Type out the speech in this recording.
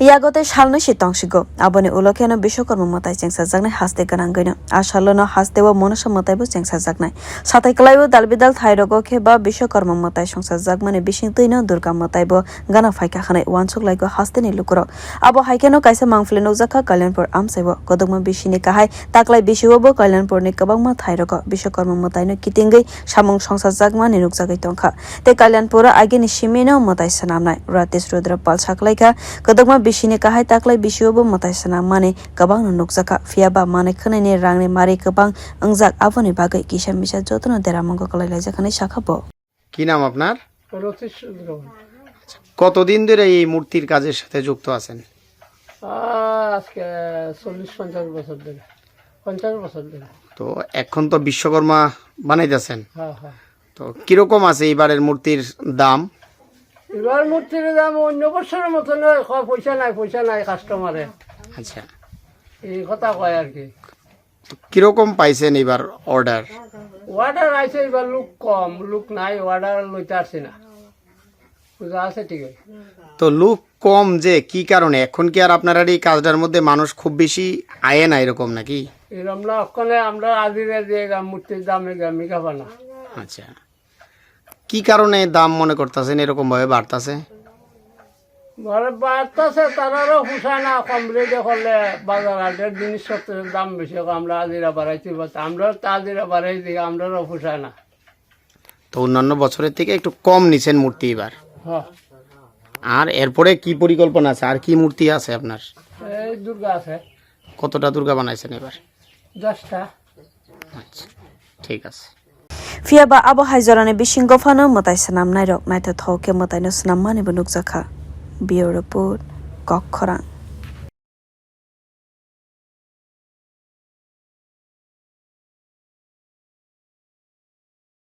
ইয়াগতে সালনো সিতংশিগো আবনি উলকেনো বিশ্বকর্মা মতাই চেংসা জাগনাই হাস্তে গানাঙ্গইনো আর সালনো হাস্তেও মনসা মতাইবো চেংসা জাগনাই সাতাই কলাইবো দালবিদাল থাইরগো খেবা বিশ্বকর্মা মতাই সংসা জাগমানে বিশিংতইনো দুর্গা মতাইবো গানা ফাইকা খানাই ওয়ানসুক লাইগো হাস্তেনি লুকুরো আবো হাইকেনো কাইসা মাংফলে নকজাকা কাल्यानपुर আমসাইবো গদগমা বিশিনি কাহাই তাকলাই বিশিওবো কাल्यानपुरनि কবাংমা থাইরগো Vishwakarma মতাইনো কিতিংগৈ samwng সংসা জাগমানে nukjagৈ tongkha te kalyanpuro ageni simino motai swnamnai Ratish rudra palsaklaika gদগমা বিশিনি কাহাই তাকলাই বিশিওবো মতাই সনাম মানে kwbang nukjak kha.phiya ba mane khwnui rangni mari kwbang ungjak aboni bagৈ kisa misa jotono deramongko kalailai jakhane শাখাবো। কি নাম আপনার? রতিশ। কতদিন ধরে এই মূর্তির কাজের সাথে যুক্ত আছেন? আজকে 40-50 বছর ধরে 50 বছর ধরে। তো এখন তো বিশ্বকর্মা বানাইতেছেন, হ্যাঁ হ্যাঁ। তো কিরকম আছে এবারের মূর্তির দাম? এবার মূর্তির দাম অন্য বছরের মতো নয়, পয়সা নাই কাস্টমারে। আচ্ছা, এই কথা কয় আর কি। তো কিরকম পাইছেন এবার অর্ডার? অর্ডার আছে এবার, লোক কম, লোক নাই, অর্ডার লইতে আসছে না। বুঝা আছে ঠিক আছে। তো লোক কম যে কি কারণে? এখন কি আর আপনার এই কাজটার মধ্যে মানুষ খুব বেশি আয়ে না এরকম নাকি? এরকম না, ওখানে আমরা আজিরা দিয়ে মূর্তির দামে মিকাবা না। আচ্ছা, কি কারণে দাম মনে করতেছেন এরকম ভাবে বাড়তাছে? বাড়তেছে, তারারও হুসায় না, কম রেটে করলে বাজার হাটের জিনিসপত্রের দাম বেশি, আমরা আজিরা বাড়াইতে পারছি, আমরা তো আজিরা বাড়াই দিই, আমরাও হুসায় না। তো অন্যান্য বছরের থেকে একটু কম নিছেন মূর্তি এবার। হ্যাঁ। আর এরপরে কি পরিকল্পনা আছে? আর কি মূর্তি আছে আপনার? এই দুর্গা আছে। কতটা দুর্গা বানাইছেন এবার? 10টা। আচ্ছা, ঠিক আছে। phiya ba abo haijorani bisingo phano motai swnam nairok naitho thoke motai no swnam mani bo nukjak kha. Bureau report, khorok.